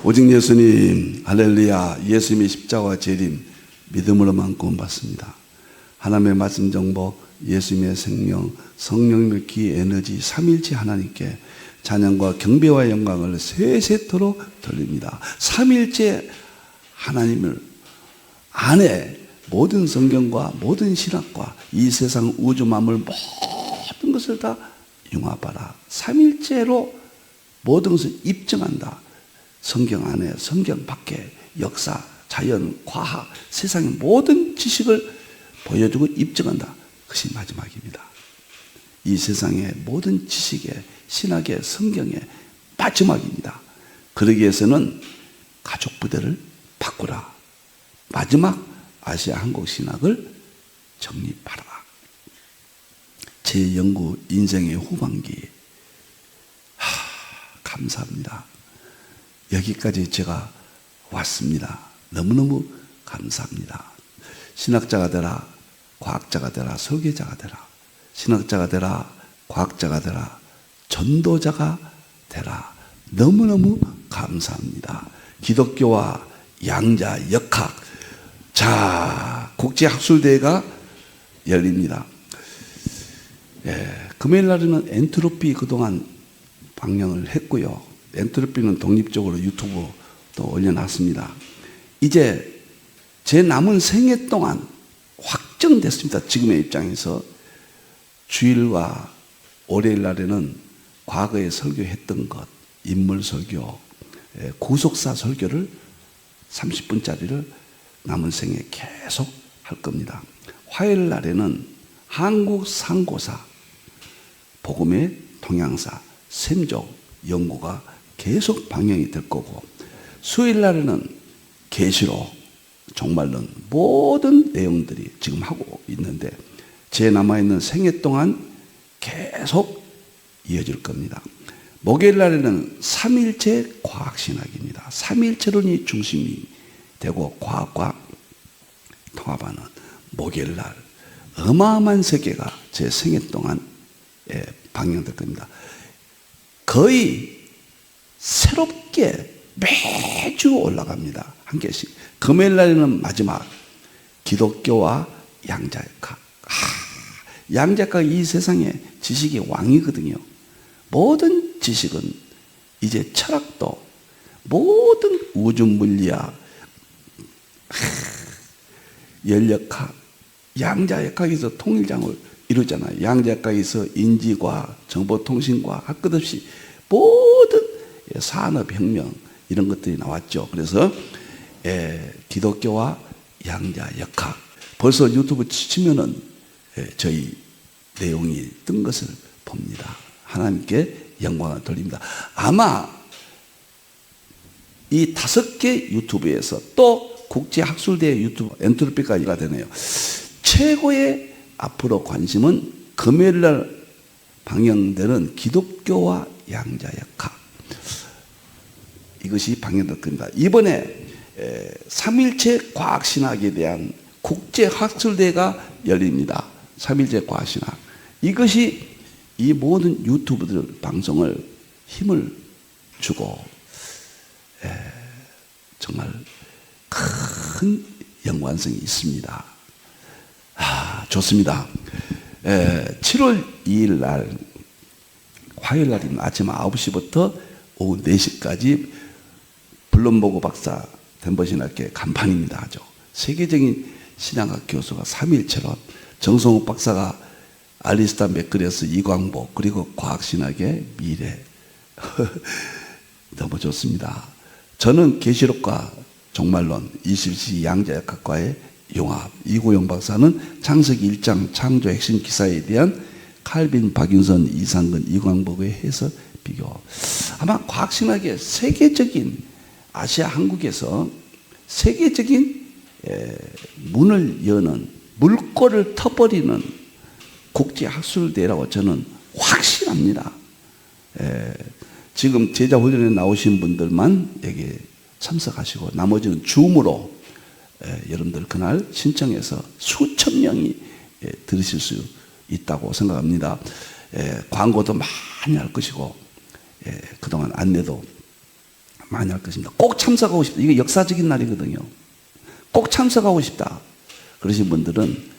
오직 예수님, 할렐루야. 예수님의 십자가와 재림, 믿음으로만 구원받습니다. 하나님의 말씀 정복, 예수님의 생명, 성령의 기 에너지, 삼일체 하나님께 찬양과 경배와 영광을 세세토록 돌립니다. 삼일체 하나님을 안에 모든 성경과 모든 신학과 이 세상 우주 만물 모든 것을 다 융합하라. 삼일체로 모든 것을 입증한다. 성경 안에, 성경 밖에, 역사, 자연, 과학, 세상의 모든 지식을 보여주고 입증한다. 그것이 마지막입니다. 이 세상의 모든 지식의, 신학의, 성경의 마지막입니다. 그러기 위해서는 가족 부대를 바꾸라. 마지막 아시아 한국 신학을 정립하라. 제 연구 인생의 후반기, 감사합니다. 여기까지 제가 왔습니다. 너무너무 감사합니다. 신학자가 되라, 과학자가 되라, 설계자가 되라. 신학자가 되라, 과학자가 되라, 전도자가 되라. 너무너무 감사합니다. 기독교와 양자, 역학. 자, 국제학술대회가 열립니다. 금요일 날에는 엔트로피 그동안 방영을 했고요. 엔트로피는 독립적으로 유튜브도 올려놨습니다. 이제 제 남은 생애 동안 확정됐습니다. 지금의 입장에서 주일과 월요일 날에는 과거에 설교했던 것, 인물 설교, 구속사 설교를 30분짜리를 남은 생에 계속 할 겁니다. 화요일 날에는 한국 상고사, 복음의 동향사, 샘족 연구가 계속 방영이 될 거고, 수요일 날에는 계시록, 종말론 모든 내용들이 지금 하고 있는데 제 남아있는 생애 동안 계속 이어질 겁니다. 목요일 날에는 삼일체 과학신학입니다. 삼일체론이 중심이 되고 과학과 통합하는 목요일 날 어마어마한 세계가 제 생애 동안 방영될 겁니다. 거의 새롭게 매주 올라갑니다. 한 개씩. 금요일 날에는 마지막 기독교와 양자역학. 양자역학 이 세상의 지식의 왕이거든요. 모든 지식은 이제 철학도 모든 우주 물리학, 연력학, 양자역학에서 통일장을 이루잖아요. 양자역학에서 인지과학, 정보통신과학 할 것 없이 모든 산업혁명 이런 것들이 나왔죠. 그래서 기독교와 양자역학 벌써 유튜브 치면은 저희 내용이 뜬 것을 봅니다. 하나님께 영광을 돌립니다. 아마 이 5개 유튜브에서 또 국제학술대회 유튜브 엔트로피까지가 되네요. 최고의 앞으로 관심은 금요일날 방영되는 기독교와 양자역학, 이것이 방영될 겁니다. 이번에 삼일체 과학신학에 대한 국제학술대회가 열립니다. 삼일체 과학신학. 이것이 이 모든 유튜브들 방송을 힘을 주고 정말 큰 연관성이 있습니다. 좋습니다. 7월 2일 날 화요일 날이면 아침 9시부터 오후 4시까지 블룸버그 박사 덴버신학교의 간판입니다. 아주 세계적인 신앙학 교수가 삼일체론, 정성욱 박사가 알리스타 맥그레스 이광복, 그리고 과학신학의 미래. 너무 좋습니다. 저는 계시록과 종말론, 21세기 양자역학과의 용합, 이고영 박사는 창세기 1장 창조 핵심 기사에 대한 칼빈, 박윤선, 이상근, 이광복의 해석 비교. 아마 과학신학의 세계적인 아시아 한국에서 세계적인 문을 여는, 물꼬를 터버리는 국제학술대회라고 저는 확신합니다. 지금 제자훈련에 나오신 분들만 여기 참석하시고 나머지는 줌으로 여러분들 그날 신청해서 수천 명이 들으실 수 있다고 생각합니다. 광고도 많이 할 것이고 그동안 안내도 많이 할 것입니다. 꼭 참석하고 싶다. 이게 역사적인 날이거든요. 꼭 참석하고 싶다. 그러신 분들은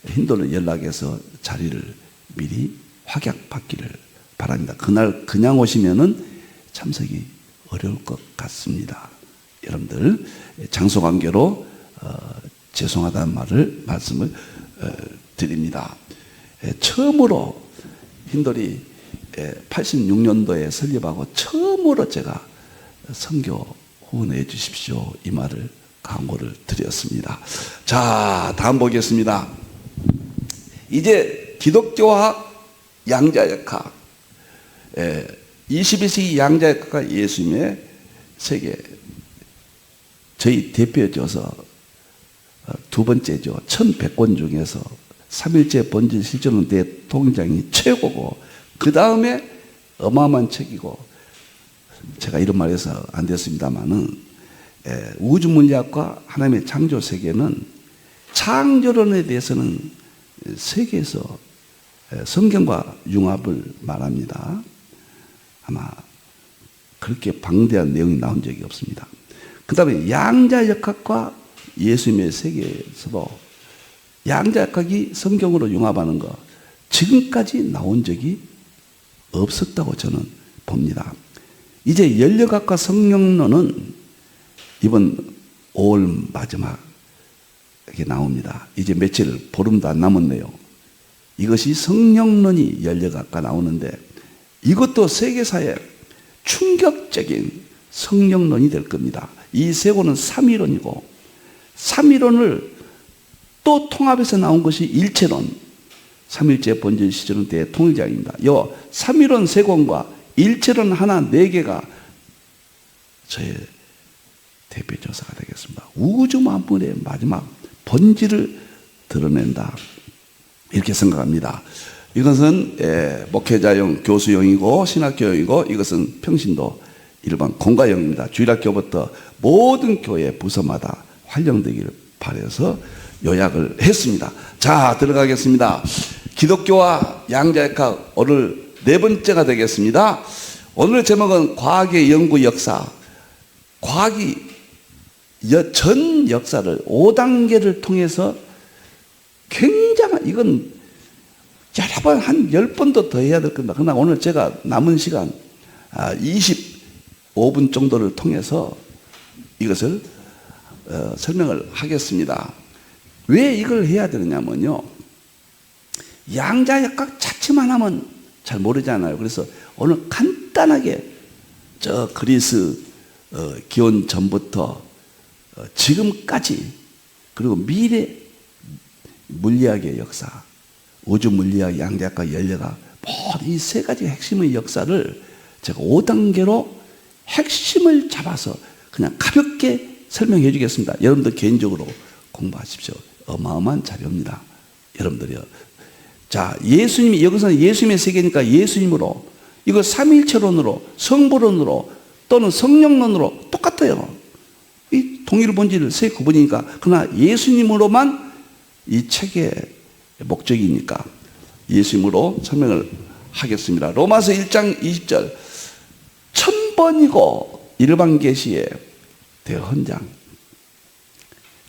힌도를 연락해서 자리를 미리 확약받기를 바랍니다. 그날 그냥 오시면은 참석이 어려울 것 같습니다. 여러분들 장소 관계로 죄송하다는 말씀을 드립니다. 처음으로 힌돌이 86년도에 설립하고 처음으로 제가 선교 후원해 주십시오. 이 말을 강구를 드렸습니다. 자, 다음 보겠습니다. 이제 기독교학, 양자역학, 21세기 양자역학과 예수님의 세계, 저희 대표져서 두 번째죠. 1100권 중에서 3일째 본질 실존은 대통령이 최고고, 그 다음에 어마어마한 책이고, 제가 이런 말해서 안 됐습니다만은, 우주 물리학과 하나님의 창조 세계는 창조론에 대해서는 세계에서 성경과 융합을 말합니다. 아마 그렇게 방대한 내용이 나온 적이 없습니다. 그 다음에 양자역학과 예수님의 세계에서도 양자역학이 성경으로 융합하는 거 지금까지 나온 적이 없었다고 저는 봅니다. 이제 연력학과 성령론은 이번 5월 마지막에 나옵니다. 이제 며칠 보름도 안 남았네요. 이것이 성령론이 연력학과 나오는데 이것도 세계사에 충격적인 성령론이 될 겁니다. 이 세 권은 삼위론이고, 삼위론을 또 통합해서 나온 것이 일체론, 삼일째 본질 시존은 대통일장입니다. 이 삼위론 세 권과 일체론 하나 네 개가 저의 대표 조사가 되겠습니다. 우주 만물의 마지막 본질을 드러낸다, 이렇게 생각합니다. 이것은 목회자용, 교수용이고 신학교용이고, 이것은 평신도 일반 공가용입니다. 주일학교부터 모든 교회 부서마다 활용되기를 바라서 요약을 했습니다. 자, 들어가겠습니다. 기독교와 양자역학 오늘 네 번째가 되겠습니다. 오늘 제목은 과학의 연구 역사. 과학이 전 역사를 5단계를 통해서 굉장한, 이건 여러 번, 한 10번도 더 해야 될 겁니다. 그러나 오늘 제가 남은 시간 25분 정도를 통해서 이것을 설명을 하겠습니다. 왜 이걸 해야 되느냐면요, 양자역학 자체만 하면 잘 모르잖아요. 그래서 오늘 간단하게 저 그리스 기원 전부터 지금까지, 그리고 미래 물리학의 역사, 우주 물리학, 양자역학, 연력학, 모든 이 세 가지 핵심의 역사를 제가 5단계로 핵심을 잡아서 그냥 가볍게 설명해 주겠습니다. 여러분들 개인적으로 공부하십시오. 어마어마한 자료입니다. 여러분들이요. 자, 예수님이, 여기서는 예수님의 세계니까 예수님으로, 이거 삼위일체론으로, 성부론으로 또는 성령론으로 똑같아요. 이 동일 본질 세 구분이니까. 그러나 예수님으로만 이 책의 목적이니까 예수님으로 설명을 하겠습니다. 로마서 1장 20절, 1000번이고 일반 계시의 대헌장,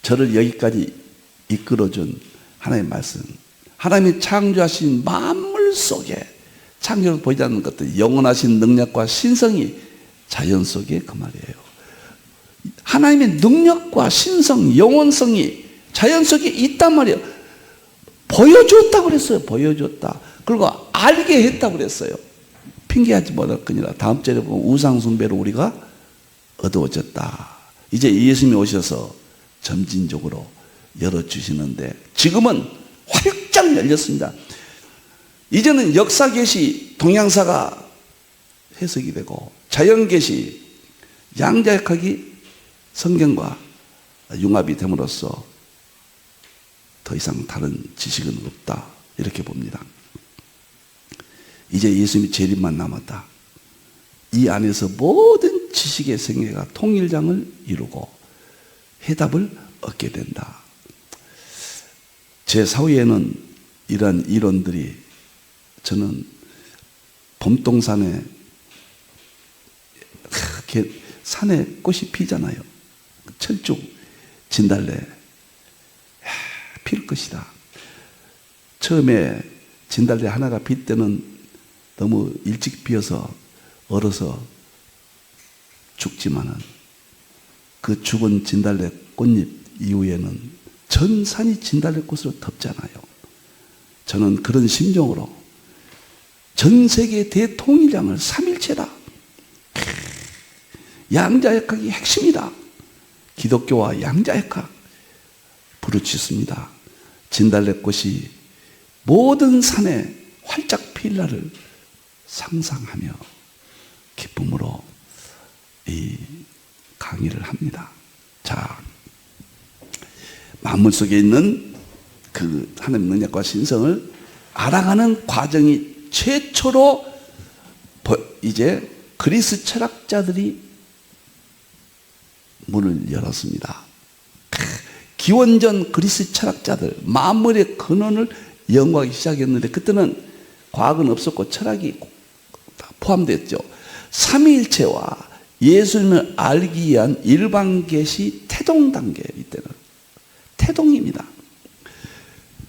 저를 여기까지 이끌어준 하나님의 말씀, 하나님이 창조하신 만물 속에, 창조로 보이지 않는 것들, 영원하신 능력과 신성이 자연 속에 그 말이에요. 하나님의 능력과 신성, 영원성이 자연 속에 있단 말이에요. 보여줬다고 그랬어요. 보여줬다. 그리고 알게 했다고 그랬어요. 핑계하지 못할거니라. 다음 절에 보면 우상숭배로 우리가 어두워졌다. 이제 예수님이 오셔서 점진적으로 열어주시는데, 지금은 활짝 열렸습니다. 이제는 역사계시, 동양사가 해석이 되고, 자연계시, 양자역학이 성경과 융합이 됨으로써 더 이상 다른 지식은 없다, 이렇게 봅니다. 이제 예수님이 재림만 남았다. 이 안에서 모든 지식의 생애가 통일장을 이루고 해답을 얻게 된다. 제 사후에는 이러한 이론들이, 저는 봄동산에 산에 꽃이 피잖아요. 철쭉, 진달래 필 것이다. 처음에 진달래 하나가 필 때는 너무 일찍 피어서 얼어서 죽지만은 그 죽은 진달래 꽃잎 이후에는 전 산이 진달래 꽃으로 덮잖아요. 저는 그런 심정으로 전 세계 대통일량을 삼일체다. 양자역학이 핵심이다. 기독교와 양자역학 부르짖습니다. 진달래꽃이 모든 산에 활짝 필 날을 상상하며 기쁨으로 이 강의를 합니다. 자, 만물 속에 있는 그 하나님 능력과 신성을 알아가는 과정이 최초로 이제 그리스 철학자들이 문을 열었습니다. 기원전 그리스 철학자들 만물의 근원을 연구하기 시작했는데 그때는 과학은 없었고 철학이 포함됐죠. 삼위일체와 예수님을 알기 위한 일반 계시 태동 단계, 이때는 태동입니다.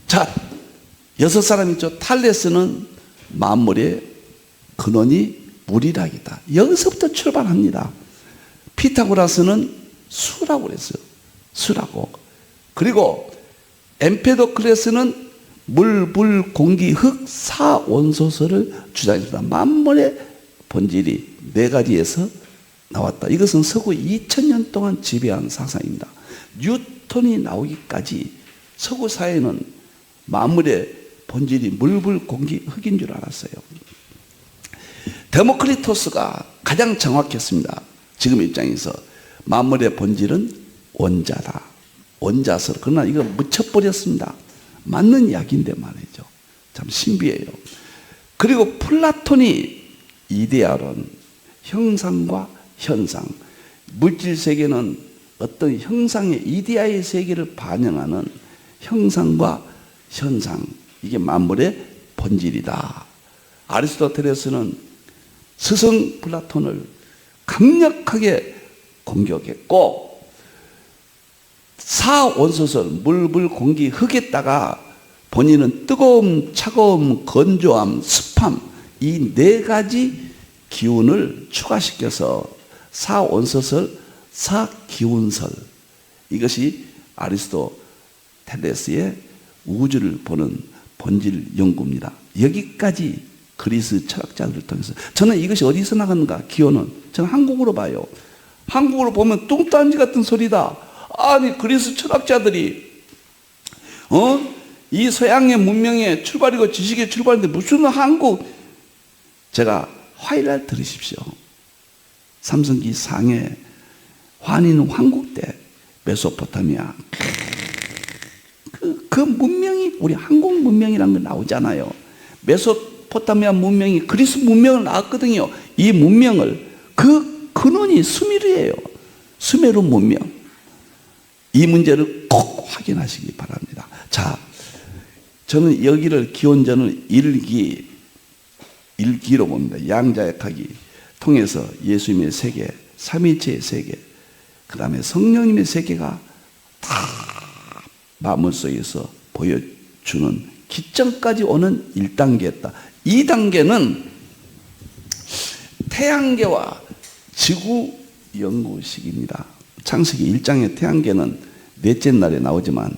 자, 6사람 있죠. 탈레스는 만물의 근원이 물이라기다. 여기서부터 출발합니다. 피타고라스는 수라고 그랬어요. 수라고. 그리고 엠페도클레스는 물, 불, 공기, 흙, 사원소설을 주장했습니다. 만물의 본질이 4가지에서 나왔다. 이것은 서구 2000년 동안 지배한 사상입니다. 뉴턴이 나오기까지 서구 사회는 만물의 본질이 물, 불, 공기, 흙인 줄 알았어요. 데모크리토스가 가장 정확했습니다. 지금 입장에서 만물의 본질은 원자다. 원자설. 그러나 이거 묻혀버렸습니다. 맞는 이야기인데 말이죠. 참 신비해요. 그리고 플라톤이 이데아론, 형상과 현상. 물질 세계는 어떤 형상의 이데아의 세계를 반영하는 형상과 현상. 이게 만물의 본질이다. 아리스토텔레스는 스승 플라톤을 강력하게 공격했고 사원소설 물, 불, 공기, 흙에다가 본인은 뜨거움, 차가움, 건조함, 습함 이 4가지 기운을 추가시켜서 사원소설, 사기운설 이것이 아리스토텔레스의 우주를 보는 본질 연구입니다. 여기까지 그리스 철학자들을 통해서 저는 이것이 어디서 나갔는가? 기원은 저는 한국으로 봐요. 한국으로 보면 뚱딴지 같은 소리다. 아니 그리스 철학자들이 이 서양의 문명의 출발이고 지식의 출발인데 무슨 한국. 제가 화일날 들으십시오. 삼성기 상해 환인 황국 때 메소포타미아 그 문명이 우리 한국 문명이라는 거 나오잖아요. 메소포타미아 문명이 그리스 문명을 낳았거든요. 이 문명을 그 근원이 수메르예요. 수메르 문명. 이 문제를 꼭 확인하시기 바랍니다. 자, 저는 여기를 기원전을 일기로 봅니다. 양자역학이 통해서 예수님의 세계, 삼위일체의 세계, 그 다음에 성령님의 세계가 다 만물 속에서 보여주는 기점까지 오는 1단계였다. 2단계는 태양계와 지구 연구식입니다. 창세기 1장의 태양계는 넷째 날에 나오지만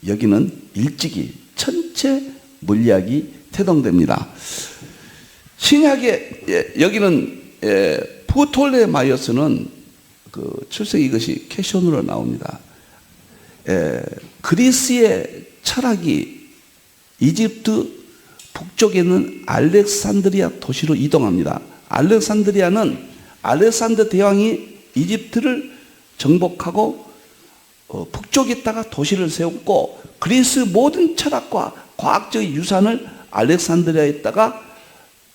여기는 일찍이 전체 물리학이 태동됩니다. 신약의 여기는 프톨레마이오스는 그 출생이 이것이 캐션으로 나옵니다. 그리스의 철학이 이집트 북쪽에 있는 알렉산드리아 도시로 이동합니다. 알렉산드리아는 알렉산더 대왕이 이집트를 정복하고 북쪽에다가 도시를 세웠고 그리스 모든 철학과 과학적 유산을 알렉산드리아에다가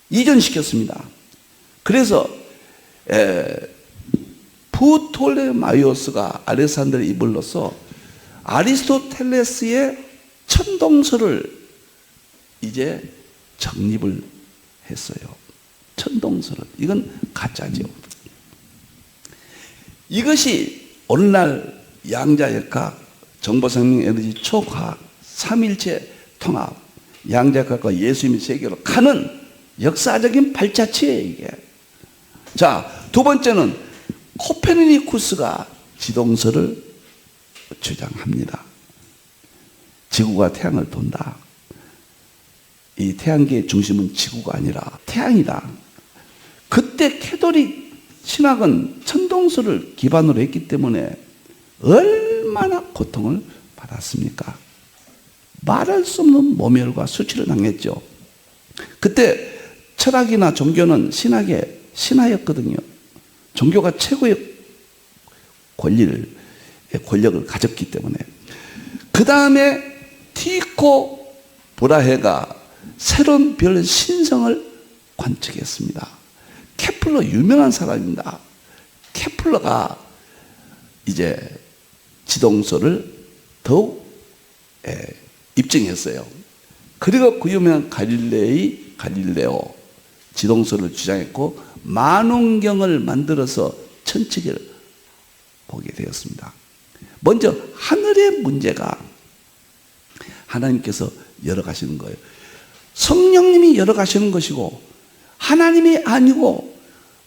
이전시켰습니다. 그래서 프톨레마이오스가 알렉산드리아 이블로서 아리스토텔레스의 천동설을 이제 정립을 했어요. 천동설을. 이건 가짜죠. 이것이 오늘날 양자역학, 정보생명에너지 초과학, 삼일체 통합, 양자역학과 예수님의 세계로 가는 역사적인 발자취예요, 이게. 자, 두 번째는 코페르니쿠스가 지동설을 주장합니다. 지구가 태양을 돈다. 이 태양계의 중심은 지구가 아니라 태양이다. 그때 캐톨릭 신학은 천동설을 기반으로 했기 때문에 얼마나 고통을 받았습니까? 말할 수 없는 모멸과 수치를 당했죠. 그때 철학이나 종교는 신하였거든요. 종교가 최고의 권력을 가졌기 때문에. 그 다음에 티코 브라헤가 새로운 별 신성을 관측했습니다. 케플러 유명한 사람입니다. 케플러가 이제 지동설을 더욱 입증했어요. 그리고 그 유명한 갈릴레오 지동설을 주장했고 만원경을 만들어서 천체계를 보게 되었습니다. 먼저 하늘의 문제가 하나님께서 열어가시는 거예요. 성령님이 열어가시는 것이고 하나님이 아니고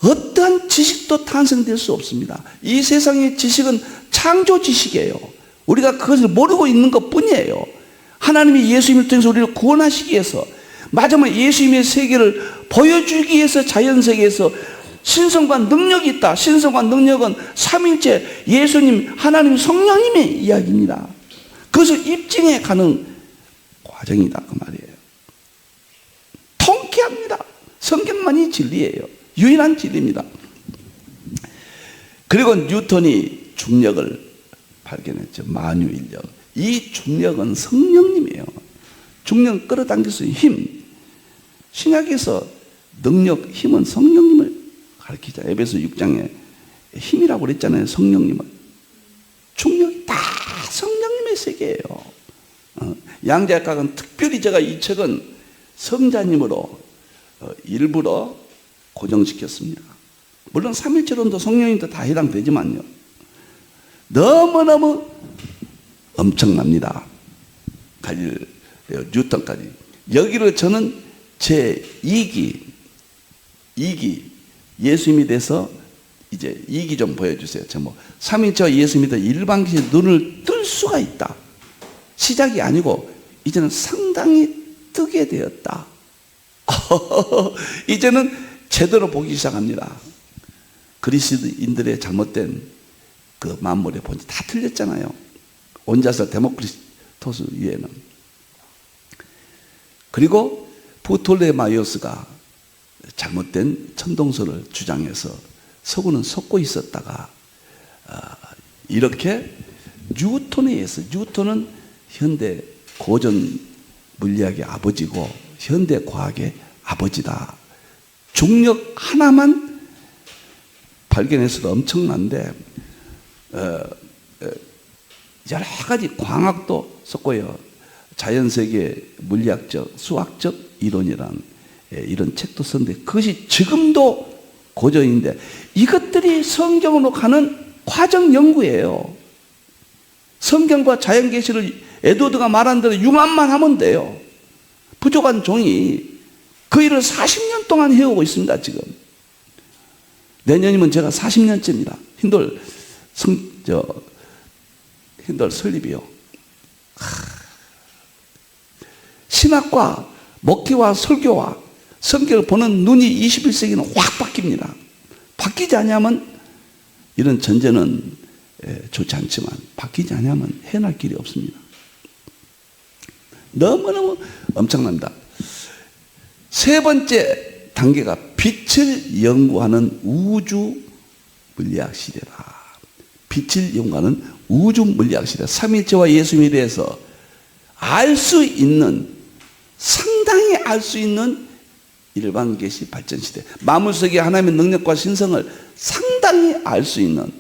어떠한 지식도 탄생될 수 없습니다. 이 세상의 지식은 창조 지식이에요. 우리가 그것을 모르고 있는 것 뿐이에요. 하나님이 예수님을 통해서 우리를 구원하시기 위해서, 마지막에 예수님의 세계를 보여주기 위해서 자연세계에서 신성과 능력이 있다. 신성과 능력은 삼일체 예수님, 하나님, 성령님의 이야기입니다. 그것을 입증해 가는 과정이다, 그 말이에요. 통쾌합니다. 성경만이 진리예요. 유일한 진리입니다. 그리고 뉴턴이 중력을 발견했죠. 만유인력. 이 중력은 성령님이에요. 중력은 끌어당길 수 있는 힘. 신약에서 능력, 힘은 성령님을 가르치자. 에베소 6장에 힘이라고 그랬잖아요. 성령님을. 중력이 다 성령님의 세계예요. 양자역학은 특별히 제가 이 책은 성자님으로 일부러 고정시켰습니다. 물론 삼일체론도 성령님도 다 해당되지만요. 너무너무 엄청납니다. 뉴턴까지. 여기로 저는 제 2기 예수님이 돼서 이제 2기 좀 보여주세요. 제목. 삼일체와 예수님이 돼 일반계시의 눈을 뜰 수가 있다. 시작이 아니고 이제는 상당히 뜨게 되었다. 이제는 제대로 보기 시작합니다. 그리스인들의 잘못된 그 만물의 본질 다 틀렸잖아요. 온자서 데모크리토스 위에는. 그리고 프톨레마이오스가 잘못된 천동설을 주장해서 서구는 속고 있었다가 이렇게 뉴턴에 의해서, 뉴턴은 현대 고전 물리학의 아버지고 현대 과학의 아버지다. 중력 하나만 발견해서도 엄청난데 여러 가지 광학도 썼고요. 자연세계 물리학적, 수학적 이론이란 이런 책도 썼는데 그것이 지금도 고전인데 이것들이 성경으로 가는 과정 연구예요. 성경과 자연계시를 에드워드가 말한 대로 융합만 하면 돼요. 부족한 종이 그 일을 40년 동안 해오고 있습니다, 지금. 내년이면 제가 40년째입니다. 힌돌 설립이요. 신학과 목회와 설교와 성경을 보는 눈이 21세기는 확 바뀝니다. 바뀌지 않으면 이런 전제는 좋지 않지만 바뀌지 않으면 해낼 길이 없습니다. 너무너무 엄청납니다. 세 번째 단계가 빛을 연구하는 우주 물리학 시대다. 빛을 연구하는 우주 물리학 시대. 삼일체와 예수님에 대해서 알 수 있는, 상당히 알 수 있는 일반 계시 발전 시대. 만물 속에 하나님의 능력과 신성을 상당히 알 수 있는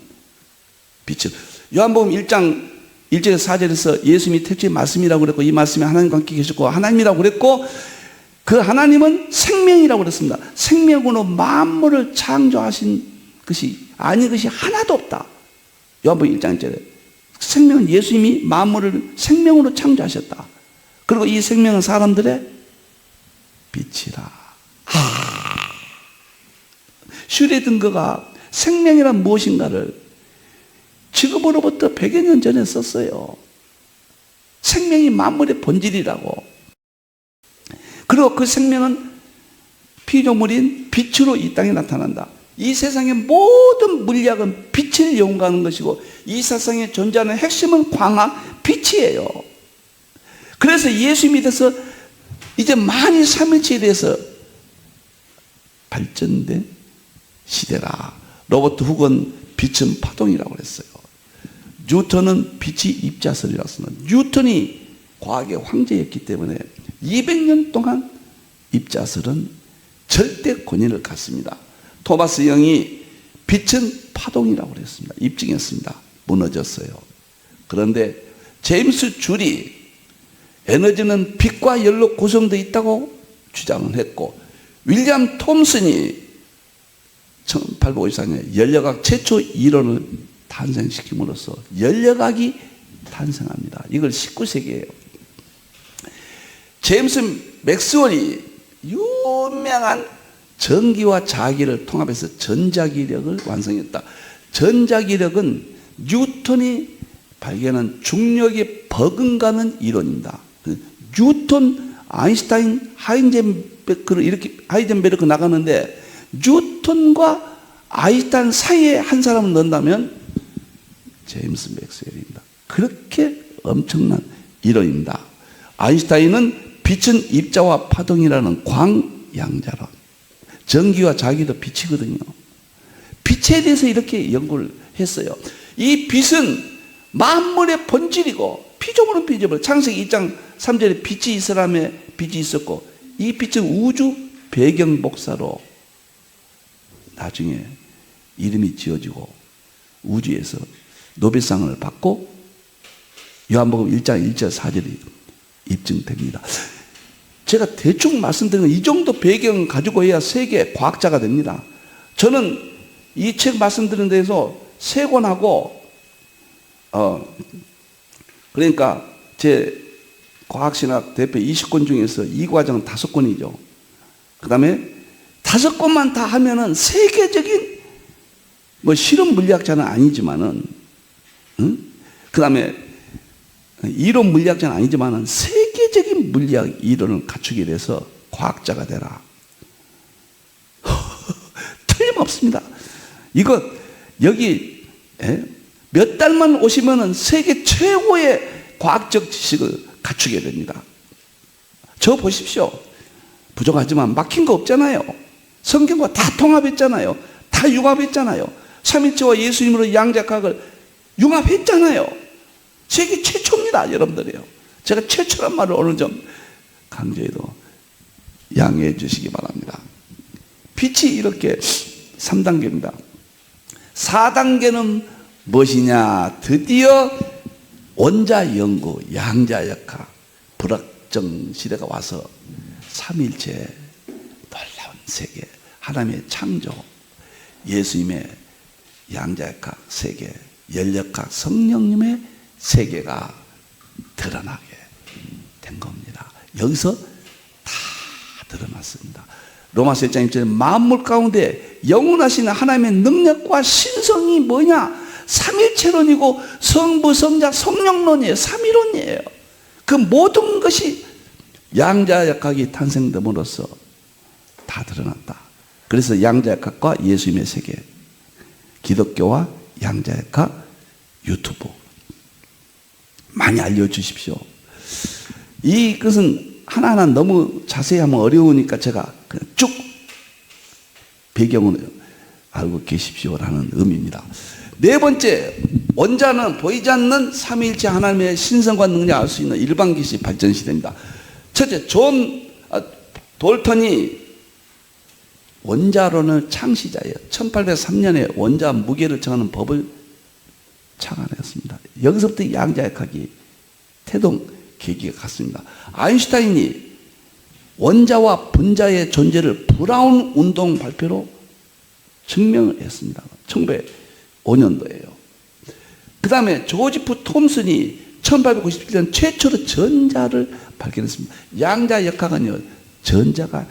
빛을. 요한복음 1장 1절에서 4절에서 예수님이 태초의 말씀이라고 그랬고 이 말씀이 하나님과 함께 계셨고 하나님이라고 그랬고 그 하나님은 생명이라고 그랬습니다. 생명으로 만물을 창조하신 것이 아닌 것이 하나도 없다. 요한복음 1장 1절에 생명은 예수님이 만물을 생명으로 창조하셨다. 그리고 이 생명은 사람들의 빛이라. 슈레딩거가 생명이란 무엇인가를 지금으로부터 100여 년 전에 썼어요. 생명이 만물의 본질이라고. 그리고 그 생명은 피조물인 빛으로 이 땅에 나타난다. 이 세상의 모든 물리학은 빛을 연구하는 것이고 이 세상에 존재하는 핵심은 광학, 빛이에요. 그래서 예수 믿어서 이제 만일 삼일체에 대해서 발전된 시대라. 로버트 훅은 빛은 파동이라고 그랬어요. 뉴턴은 빛이 입자설이라고 했습니다. 뉴턴이 과학의 황제였기 때문에 200년 동안 입자설은 절대 권위를 갖습니다. 토마스 영이 빛은 파동이라고 그랬습니다. 입증했습니다. 무너졌어요. 그런데 제임스 줄이 에너지는 빛과 열로 구성되어 있다고 주장을 했고, 윌리엄 톰슨이 1854년에 연력학 최초 이론을 탄생시킴으로써 연력학이 탄생합니다. 이걸 19세기예요. 제임스 맥스웰이 유명한 전기와 자기를 통합해서 전자기력을 완성했다. 전자기력은 뉴턴이 발견한 중력이 버금가는 이론입니다. 뉴턴, 아인슈타인, 하이젠베르크 나가는데 뉴턴과 아인슈타인 사이에 한 사람을 넣는다면 제임스 맥스웰입니다. 그렇게 엄청난 이론입니다. 아인슈타인은 빛은 입자와 파동이라는 광양자론, 전기와 자기도 빛이거든요. 빛에 대해서 이렇게 연구를 했어요. 이 빛은 만물의 본질이고 피조물은 피조물. 창세기 2장 3절에 빛이 있으라며 빛이 있었고, 이 빛은 우주 배경 목사로 나중에 이름이 지어지고 우주에서 노벨상을 받고 요한복음 1장 1절 4절이 입증됩니다. 제가 대충 말씀드리는 이 정도 배경 가지고 해야 세계 과학자가 됩니다. 저는 이 책 말씀드리는 데서 3권하고 그러니까 제 과학신학 대표 20권 중에서 이 과정은 5권이죠. 그 다음에 5권만 다 하면은 세계적인 뭐 실험 물리학자는 아니지만은, 그 다음에 이론 물리학자는 아니지만은 세계적인 물리학 이론을 갖추게 돼서 과학자가 되라. 틀림없습니다. 이거 여기 몇 달만 오시면은 세계 최고의 과학적 지식을 갖추게 됩니다. 저 보십시오. 부족하지만 막힌 거 없잖아요. 성경과 다 통합했잖아요. 다 융합했잖아요. 삼위체와 예수님으로 양자각을 융합했잖아요. 세계 최초입니다, 여러분들이요. 제가 최초란 말을 어느 점 강조해도 양해해 주시기 바랍니다. 빛이 이렇게 3단계입니다. 4단계는 무엇이냐? 드디어 원자 연구, 양자역학, 불확정 시대가 와서 삼일체 놀라운 세계, 하나님의 창조, 예수님의 양자역학 세계, 연력학 성령님의 세계가 드러나게 된 겁니다. 여기서 다 드러났습니다. 로마서 1장 1절에 만물 가운데 영원하신 하나님의 능력과 신성이 뭐냐? 삼일체론이고 성부, 성자, 성령론이에요. 삼위론이에요. 그 모든 것이 양자역학이 탄생됨으로써 다 드러났다. 그래서 양자역학과 예수님의 세계, 기독교와 양자역학 유튜브 많이 알려주십시오. 이것은 하나하나 너무 자세히 하면 어려우니까 제가 그냥 쭉 배경을 알고 계십시오라는 의미입니다. 4번째, 원자는 보이지 않는 삼위일체 하나님의 신성과 능력을 알 수 있는 일반기시 발전 시대입니다. 첫째, 존 돌턴이 원자론을 창시자예요. 1803년에 원자 무게를 정하는 법을 창안했습니다. 여기서부터 양자역학이 태동 계기가 갔습니다. 아인슈타인이 원자와 분자의 존재를 브라운 운동 발표로 증명을 했습니다. 1905년도에요. 그 다음에 조지프 톰슨이 1897년 최초로 전자를 발견했습니다. 양자역학은요, 전자가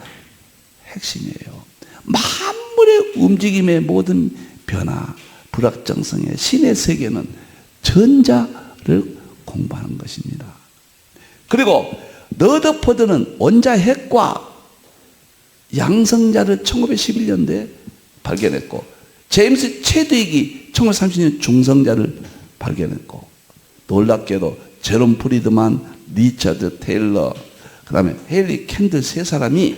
핵심이에요. 만물의 움직임의 모든 변화, 불확정성의 신의 세계는 전자를 공부하는 것입니다. 그리고 러더포드는 원자핵과 양성자를 1911년도에 발견했고, 제임스 체드윅이 1930년 중성자를 발견했고, 놀랍게도 제롬 프리드만, 리처드 테일러, 그 다음에 헨리 캔들 세 사람이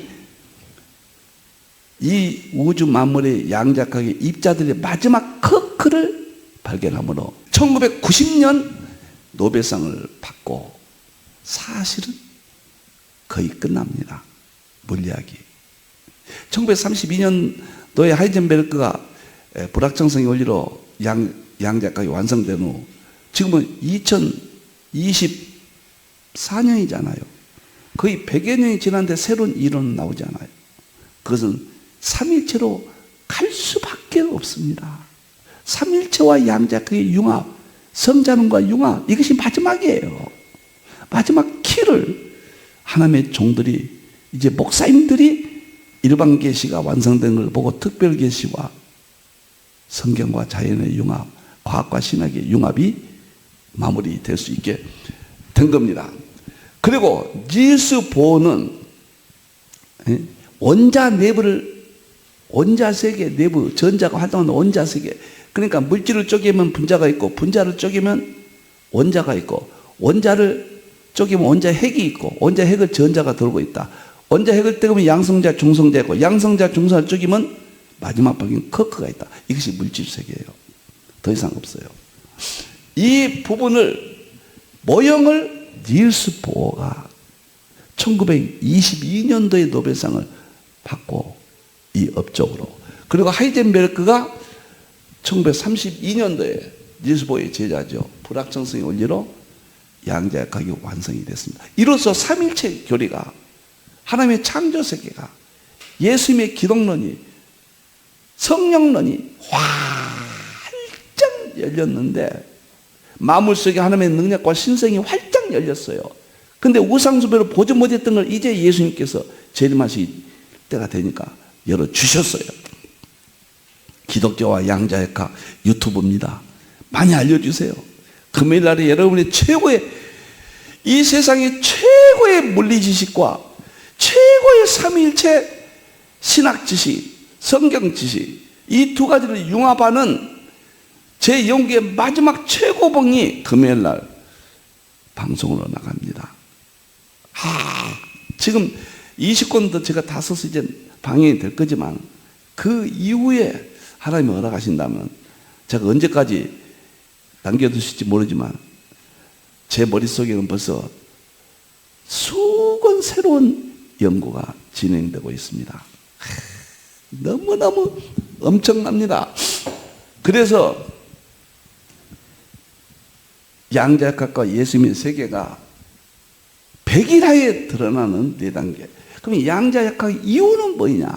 이 우주 만물의 양자역학의 입자들의 마지막 커크를 발견함으로 1990년 노벨상을 받고, 사실은 거의 끝납니다. 물리학이. 1932년도에 하이젠베르크가 불확정성의 원리로 양자역학이 완성된 후 지금은 2024년이잖아요. 거의 100여 년이 지났는데 새로운 이론은 나오지 않아요. 그것은 삼일체로 갈 수밖에 없습니다. 삼일체와 양자역학의 융합, 성자론과 융합, 이것이 마지막이에요. 마지막 키를 하나님의 종들이, 이제 목사님들이 일반 계시가 완성된 걸 보고 특별 계시와 성경과 자연의 융합, 과학과 신학의 융합이 마무리될 수 있게 된 겁니다. 그리고 니일스 보어는 원자 내부를, 원자 세계 내부, 전자가 활동하는 원자 세계, 그러니까 물질을 쪼개면 분자가 있고, 분자를 쪼개면 원자가 있고, 원자를 쪼개면 원자 핵이 있고, 원자 핵을 전자가 돌고 있다. 원자 핵을 떼면 양성자, 중성자 있고, 양성자, 중성을 쪼개면 마지막 방인 커크가 있다. 이것이 물질 세계예요. 더 이상 없어요. 이 부분을, 모형을 니일스 보어가 1922년도에 노벨상을 받고, 이 업적으로. 그리고 하이젠베르크가 1932년도에 니일스 보어의 제자죠. 불확정성의 원리로 양자역학이 완성이 됐습니다. 이로써 삼일체 교리가, 하나님의 창조 세계가, 예수님의 기독론이, 성령론이 활짝 열렸는데, 만물 속에 하나님의 능력과 신성이 활짝 열렸어요. 근데 우상숭배를 보지 못했던 걸 이제 예수님께서 재림하실 때가 되니까 열어주셨어요. 기독교와 양자역학 유튜브입니다. 많이 알려주세요. 금요일 날에 여러분의 최고의, 이 세상의 최고의 물리 지식과 최고의 삼위일체 신학 지식, 성경 지식, 이 두 가지를 융합하는 제 연구의 마지막 최고봉이 금요일 날 방송으로 나갑니다. 지금 20권도 제가 다 써서 이제 방영이 될 거지만, 그 이후에 하나님이 허락하신다면 제가 언제까지 남겨두실지 모르지만, 제 머릿속에는 벌써 수건 새로운 연구가 진행되고 있습니다. 너무너무 엄청납니다. 그래서 양자역학과 예수님의 세계가 100일 하에 드러나는 4단계. 그럼 양자역학 이유는 뭐냐?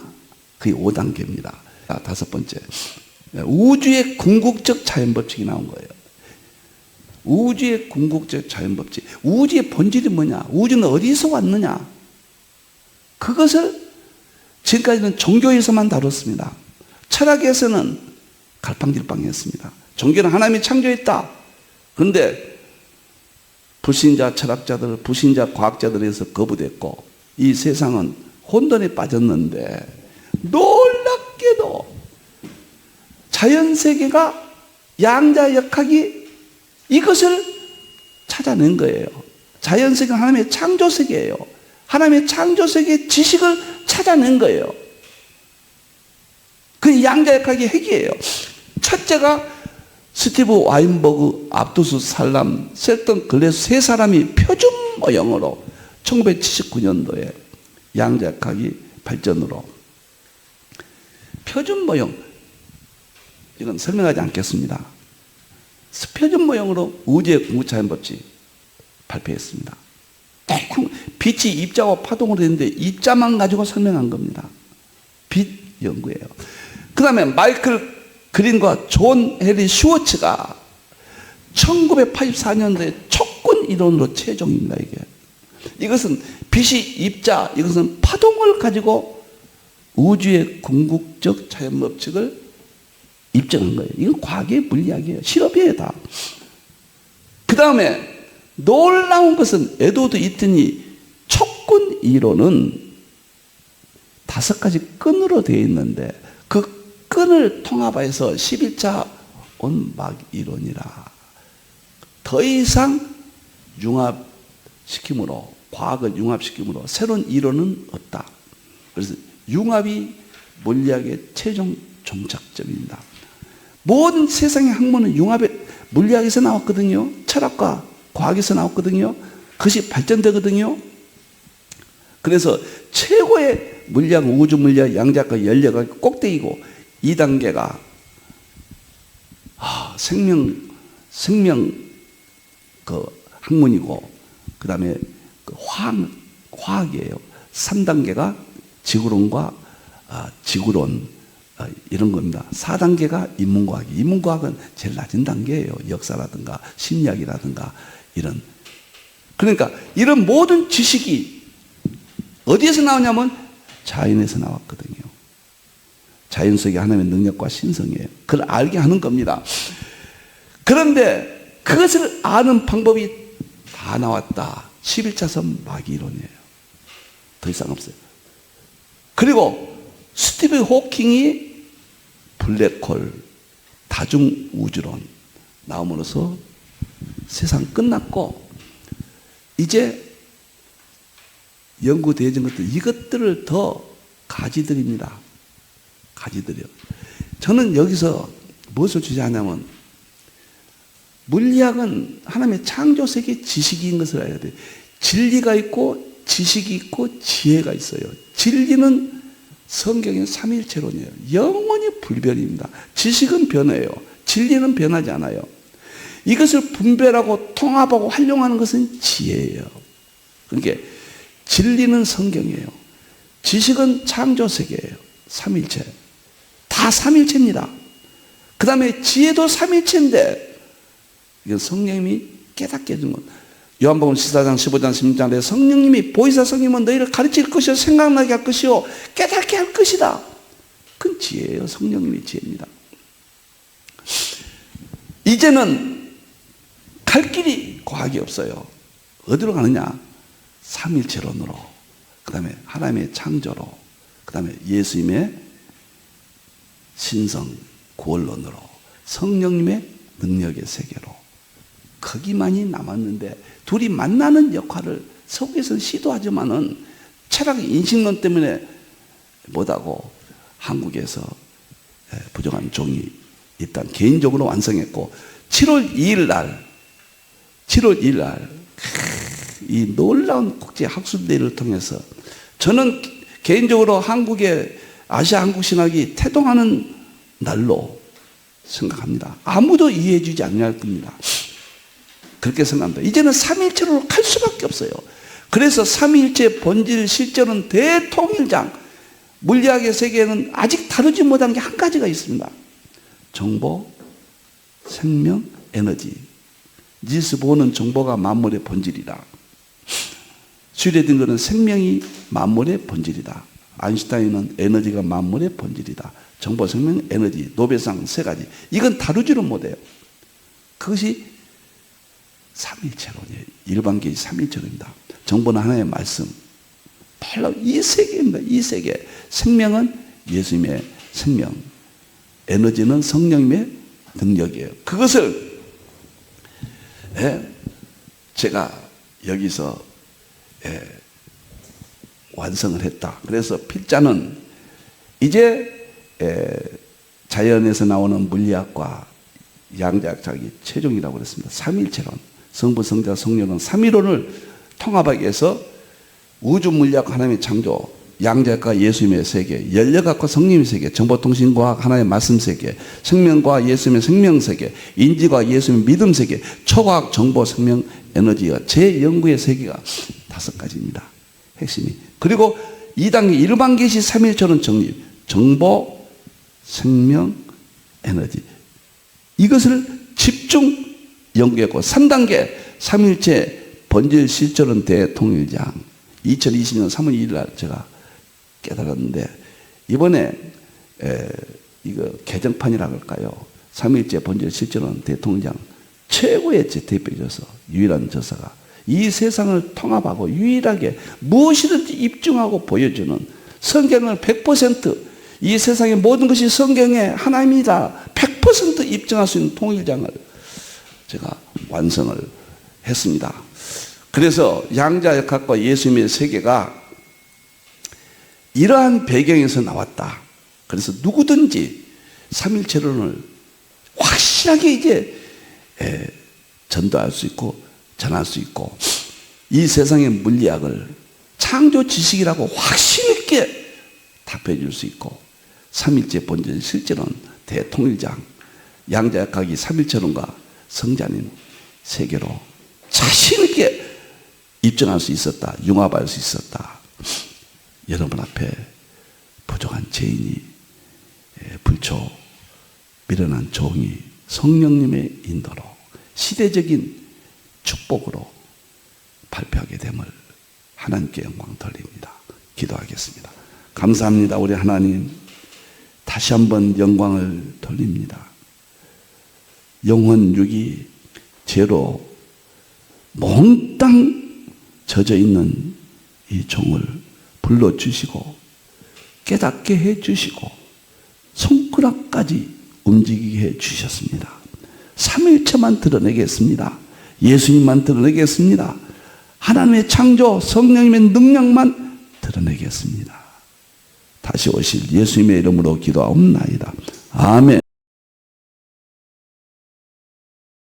그게 5단계입니다. 5번째, 우주의 궁극적 자연법칙이 나온 거예요. 우주의 궁극적 자연법칙. 우주의 본질이 뭐냐? 우주는 어디서 왔느냐? 그것을 지금까지는 종교에서만 다뤘습니다. 철학에서는 갈팡질팡했습니다. 종교는 하나님이 창조했다. 그런데 불신자 철학자들, 불신자 과학자들에서 거부됐고, 이 세상은 혼돈에 빠졌는데, 놀랍게도 자연세계가, 양자역학이 이것을 찾아낸 거예요. 자연세계는 하나님의 창조세계예요. 하나님의 창조세계의 지식을 찾아낸 거예요. 그 양자역학의 핵이에요. 첫째가 스티브 와인버그, 압두스 살람, 셀턴 글래스 세 사람이 표준 모형으로 1979년도에 양자역학이 발전으로, 표준 모형, 이건 설명하지 않겠습니다. 표준 모형으로 우주의 궁극자연법칙 발표했습니다. 빛이 입자와 파동으로 되는데 입자만 가지고 설명한 겁니다. 빛 연구예요. 그 다음에 마이클 그린과 존 해리 슈워츠가 1984년도에 촉군 이론으로 최종입니다. 이것은 빛이 입자, 이것은 파동을 가지고 우주의 궁극적 자연법칙을 입증한 거예요. 이건 과학의 물리학이에요. 실험이에요, 다. 그 다음에 놀라운 것은 에드워드 이튼이 촉군 이론은 5가지 끈으로 되어 있는데 그 끈을 통합해서 11차 온막 이론이라 더 이상 융합시킴으로, 과학을 융합시킴으로 새로운 이론은 없다. 그래서 융합이 물리학의 최종 종착점입니다. 모든 세상의 학문은 융합의 물리학에서 나왔거든요. 철학과 과학에서 나왔거든요. 그것이 발전되거든요. 그래서 최고의 물리학, 우주 물리학, 양자과 연력학 꼭대기고 2단계가 생명 그 학문이고 그 다음에 그 화학이에요. 3단계가 지구론과 지구론 이런 겁니다. 4단계가 인문과학이에요. 인문과학은 제일 낮은 단계예요. 역사라든가 심리학이라든가 이런. 그러니까 이런 모든 지식이 어디에서 나오냐면 자연에서 나왔거든요. 자연 속에 하나님의 능력과 신성이에요. 그걸 알게 하는 겁니다. 그런데 그것을 아는 방법이 다 나왔다. 11차선 마기이론이에요. 더 이상 없어요. 그리고 스티븐 호킹이 블랙홀, 다중우주론 나옴으로써 세상 끝났고 이제 연구되어진 것들, 이것들을 더 가지들입니다. 가지들이요. 저는 여기서 무엇을 주장하냐면 물리학은 하나님의 창조세계 지식인 것을 알아야 돼요. 진리가 있고 지식이 있고 지혜가 있어요. 진리는 성경의 삼위일체론이에요. 영원히 불변입니다. 지식은 변해요. 진리는 변하지 않아요. 이것을 분별하고 통합하고 활용하는 것은 지혜예요. 그러니까 진리는 성경이에요. 지식은 창조세계예요. 삼위일체. 다 삼위일체입니다. 그 다음에 지혜도 삼위일체인데 이건 성령님이 깨닫게 해준 것. 요한복음 14장 15장 16장에 성령님이 보이사 성령님은 너희를 가르칠 것이요 생각나게 할 것이요 깨닫게 할 것이다. 그건 지혜예요. 성령님이 지혜입니다. 이제는 갈 길이 과학이 없어요. 어디로 가느냐? 삼일체론으로, 그 다음에 하나님의 창조로, 그 다음에 예수님의 신성 구원론으로, 성령님의 능력의 세계로. 거기만이 남았는데 둘이 만나는 역할을 서구에서는 시도하지만은 철학 인식론 때문에 못하고 한국에서 부족한 종이 일단 개인적으로 완성했고 7월 2일 날 이 놀라운 국제 학술대회를 통해서 저는 개인적으로 한국의 아시아 한국 신학이 태동하는 날로 생각합니다. 아무도 이해해 주지 않을 겁니다. 그렇게 생각합니다. 이제는 삼위일체로 갈 수밖에 없어요. 그래서 삼위일체 본질 실제로는 대통일장, 물리학의 세계에는 아직 다루지 못한 게 한 가지가 있습니다. 정보, 생명, 에너지. 니스 보는 정보가 만물의 본질이다. 슈레딩거는 생명이 만물의 본질이다. 아인슈타인은 에너지가 만물의 본질이다. 정보, 생명, 에너지, 노벨상 3가지. 이건 다루지를 못해요. 그것이 삼일체론이에요. 일반계의 삼일체론입니다. 정보는 하나의 말씀. 바로 이 세계입니다. 이 세계. 생명은 예수님의 생명. 에너지는 성령님의 능력이에요. 그것을 제가 여기서 완성을 했다. 그래서 필자는 이제 자연에서 나오는 물리학과 양자학이 최종이라고 그랬습니다. 삼일체론, 성부, 성자, 성령은 삼위론을 통합하기 위해서 우주 물리학 하나님의 창조, 양자학과 예수님의 세계, 연력학과 성령의 세계, 정보통신과학 하나의 말씀 세계, 생명과 예수님의 생명 세계, 인지과 예수님의 믿음 세계, 초과학, 정보, 생명, 에너지가 제 연구의 세계가 5가지입니다. 핵심이. 그리고 2단계 일반 계시 삼일체론 정립, 정보, 생명, 에너지. 이것을 집중 연구했고 3단계 삼위일체 번질 실존은 대통일장 2020년 3월 2일 날 제가 깨달았는데 이번에 이거 개정판이라고 할까요? 삼위일체 번질 실존은 대통일장 최고의 대표져서 유일한 저서가 이 세상을 통합하고 유일하게 무엇이든지 입증하고 보여주는 성경을 100%이 세상의 모든 것이 성경의 하나님이다 100% 입증할 수 있는 통일장을 제가 완성을 했습니다. 그래서 양자역학과 예수님의 세계가 이러한 배경에서 나왔다. 그래서 누구든지 삼일체론을 확실하게 이제 전도할 수 있고 전할 수 있고 이 세상의 물리학을 창조 지식이라고 확신 있게 답해 줄 수 있고 삼일체 본질 실제로는 대통일장 양자역학이 삼일체론과 성자님 세계로 자신 있게 입증할 수 있었다. 융합할 수 있었다. 여러분 앞에 부족한 죄인이 불초 미련한 종이 성령님의 인도로 시대적인 축복으로 발표하게 됨을 하나님께 영광 돌립니다. 기도하겠습니다. 감사합니다. 우리 하나님 다시 한번 영광을 돌립니다. 영혼 육이 죄로 몽땅 젖어 있는 이 종을 불러주시고 깨닫게 해주시고 손가락까지 움직이게 해주셨습니다. 삼위일체만 드러내겠습니다. 예수님만 드러내겠습니다. 하나님의 창조 성령님의 능력만 드러내겠습니다. 다시 오실 예수님의 이름으로 기도하옵나이다. 아멘.